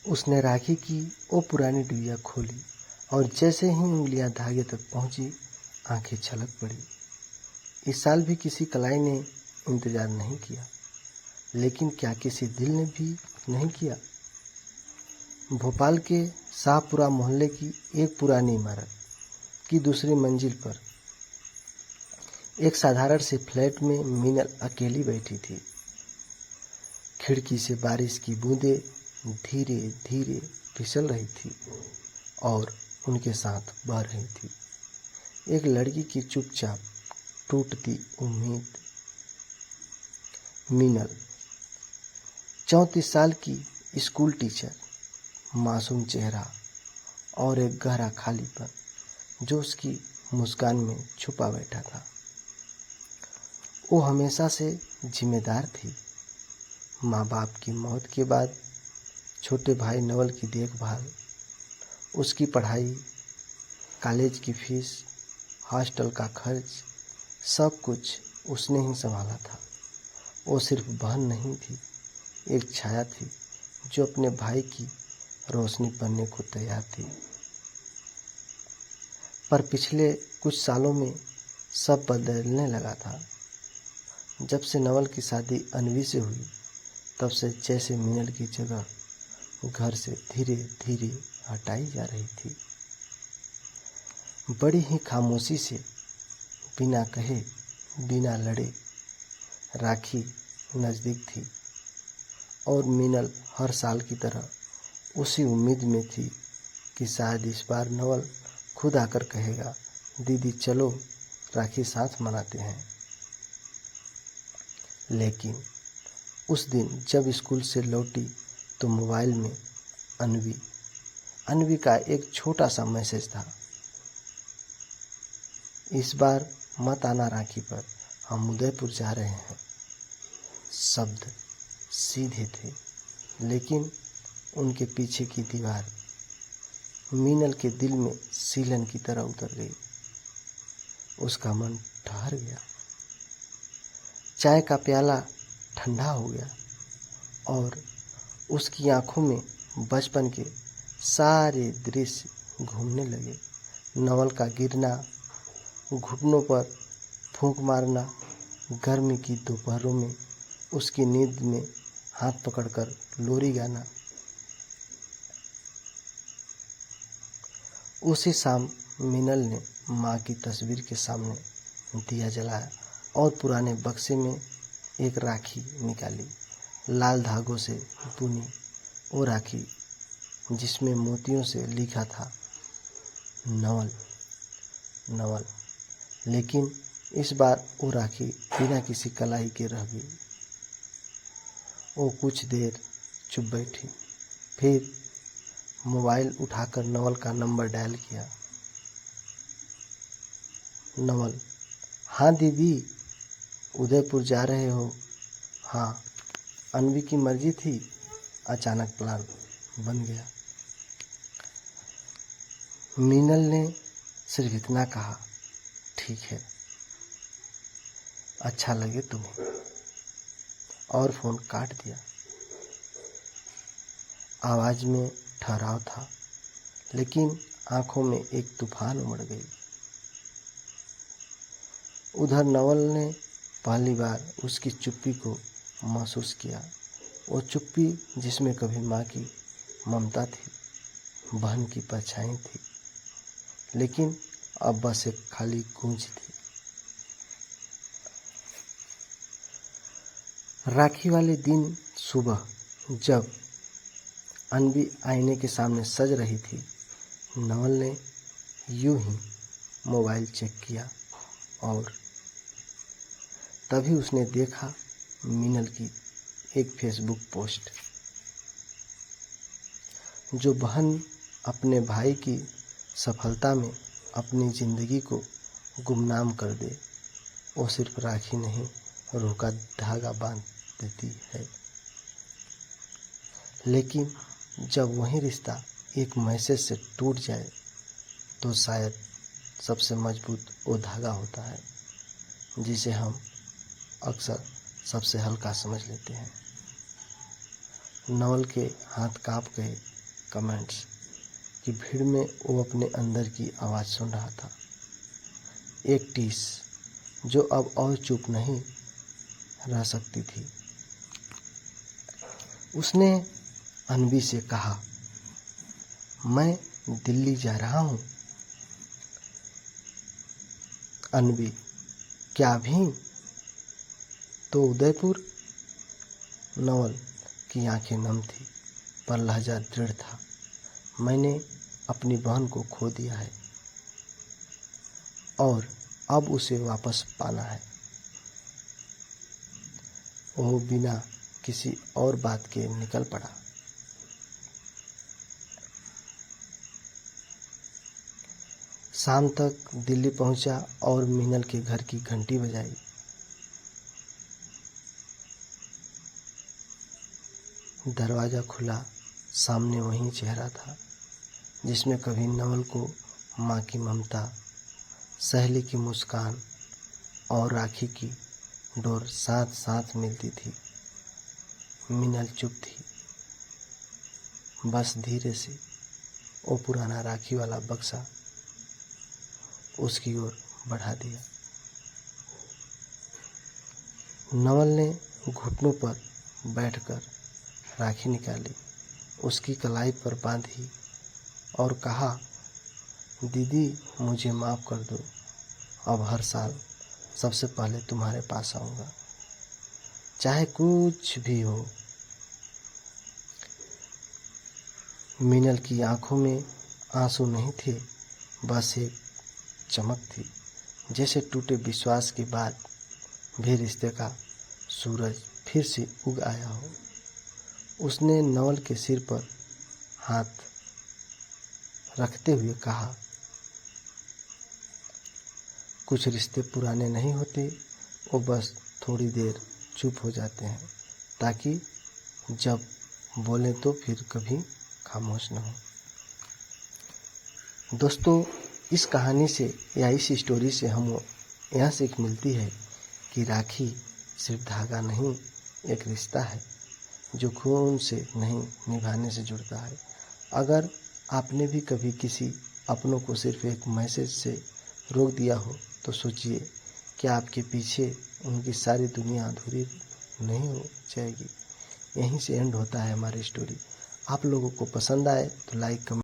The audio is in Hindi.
उसने राखी की वो पुरानी डिबिया खोली और जैसे ही उंगलियां धागे तक पहुंची, आंखें छलक पड़ी। इस साल भी किसी कलाई ने इंतजार नहीं किया, लेकिन क्या किसी दिल ने भी नहीं किया? भोपाल के शाहपुरा मोहल्ले की एक पुरानी इमारत की दूसरी मंजिल पर एक साधारण से फ्लैट में मीनल अकेली बैठी थी। खिड़की से बारिश की बूंदें धीरे धीरे फिसल रही थी और उनके साथ बह रही थी। एक लड़की की चुपचाप टूटती उम्मीद। मीनल 34 साल की स्कूल टीचर, मासूम चेहरा और एक गहरा खालीपन जो उसकी मुस्कान में छुपा बैठा था। वो हमेशा से जिम्मेदार थी। माँ बाप की मौत के बाद छोटे भाई नवल की देखभाल, उसकी पढ़ाई, कॉलेज की फीस, हॉस्टल का खर्च, सब कुछ उसने ही संभाला था। वो सिर्फ बहन नहीं थी, एक छाया थी जो अपने भाई की रोशनी बनने को तैयार थी। पर पिछले कुछ सालों में सब बदलने लगा था। जब से नवल की शादी अन्वी से हुई, तब से जैसे मीनल की जगह घर से धीरे धीरे हटाई जा रही थी। बड़ी ही खामोशी से, बिना कहे, बिना लड़े राखी नज़दीक थी और मीनल हर साल की तरह उसी उम्मीद में थी कि शायद इस बार नवल खुद आकर कहेगा, दीदी चलो राखी साथ मनाते हैं। लेकिन उस दिन जब स्कूल से लौटी तो मोबाइल में अन्वी का एक छोटा सा मैसेज था, इस बार मत आना राखी पर, हम उदयपुर जा रहे हैं। शब्द सीधे थे, लेकिन उनके पीछे की दीवार मीनल के दिल में सीलन की तरह उतर गई। उसका मन ठहर गया। चाय का प्याला ठंडा हो गया और उसकी आंखों में बचपन के सारे दृश्य घूमने लगे। नवल का गिरना, घुटनों पर फूंक मारना, गर्मी की दोपहरों में उसकी नींद में हाथ पकड़कर लोरी गाना। उसी शाम मीनल ने माँ की तस्वीर के सामने दिया जलाया और पुराने बक्से में एक राखी निकाली, लाल धागों से बुनी वो राखी जिसमें मोतियों से लिखा था नवल नवल। लेकिन इस बार वो राखी बिना किसी कलाई के रह गई। वो कुछ देर चुप बैठी, फिर मोबाइल उठाकर नवल का नंबर डायल किया। नवल, हाँ दीदी, उदयपुर जा रहे हो? हाँ, अन्वी की मर्जी थी, अचानक प्लान बन गया। मीनल ने सिर्फ इतना कहा, ठीक है, अच्छा लगे तुम्हें, और फोन काट दिया। आवाज में ठहराव था, लेकिन आंखों में एक तूफान उमड़ गई। उधर नवल ने पहली बार उसकी चुप्पी को महसूस किया। वो चुप्पी जिसमें कभी माँ की ममता थी, बहन की परछाई थी, लेकिन अब बस एक खाली गूंज थी। राखी वाले दिन सुबह जब अन्वी आईने के सामने सज रही थी, नवल ने यूं ही मोबाइल चेक किया और तभी उसने देखा मीनल की एक फेसबुक पोस्ट। जो बहन अपने भाई की सफलता में अपनी जिंदगी को गुमनाम कर दे, वो सिर्फ राखी नहीं, रूह का धागा बांध देती है। लेकिन जब वही रिश्ता एक मैसेज से टूट जाए, तो शायद सबसे मजबूत वो धागा होता है जिसे हम अक्सर सबसे हल्का समझ लेते हैं। नवल के हाथ कांप गए कमेंट्स कि भीड़ में वो अपने अंदर की आवाज़ सुन रहा था। एक टीस जो अब और चुप नहीं रह सकती थी। उसने अनबी से कहा, मैं दिल्ली जा रहा हूँ। अनबी, क्या भी? तो उदयपुर? नवल की आंखें नम थी पर लहजा दृढ़ था। मैंने अपनी बहन को खो दिया है और अब उसे वापस पाना है। वो बिना किसी और बात के निकल पड़ा। शाम तक दिल्ली पहुंचा और मीनल के घर की घंटी बजाई। दरवाज़ा खुला। सामने वही चेहरा था जिसमें कभी नवल को माँ की ममता, सहेली की मुस्कान और राखी की डोर साथ साथ मिलती थी। मीनल चुप थी, बस धीरे से वो पुराना राखी वाला बक्सा उसकी ओर बढ़ा दिया। नवल ने घुटनों पर बैठकर राखी निकाली, उसकी कलाई पर बांधी और कहा, दीदी मुझे माफ़ कर दो, अब हर साल सबसे पहले तुम्हारे पास आऊँगा, चाहे कुछ भी हो। मीनल की आंखों में आंसू नहीं थे, बस एक चमक थी, जैसे टूटे विश्वास के बाद भी रिश्ते का सूरज फिर से उग आया हो। उसने नवल के सिर पर हाथ रखते हुए कहा, कुछ रिश्ते पुराने नहीं होते, वो बस थोड़ी देर चुप हो जाते हैं ताकि जब बोले तो फिर कभी खामोश न हो। दोस्तों, इस कहानी से या इस स्टोरी से हम यह सीख मिलती है कि राखी सिर्फ धागा नहीं, एक रिश्ता है जो खून से नहीं निभाने से जुड़ता है। अगर आपने भी कभी किसी अपनों को सिर्फ एक मैसेज से रोक दिया हो तो सोचिए कि आपके पीछे उनकी सारी दुनिया अधूरी नहीं हो जाएगी। यहीं से एंड होता है हमारी स्टोरी। आप लोगों को पसंद आए तो लाइक, कमेंट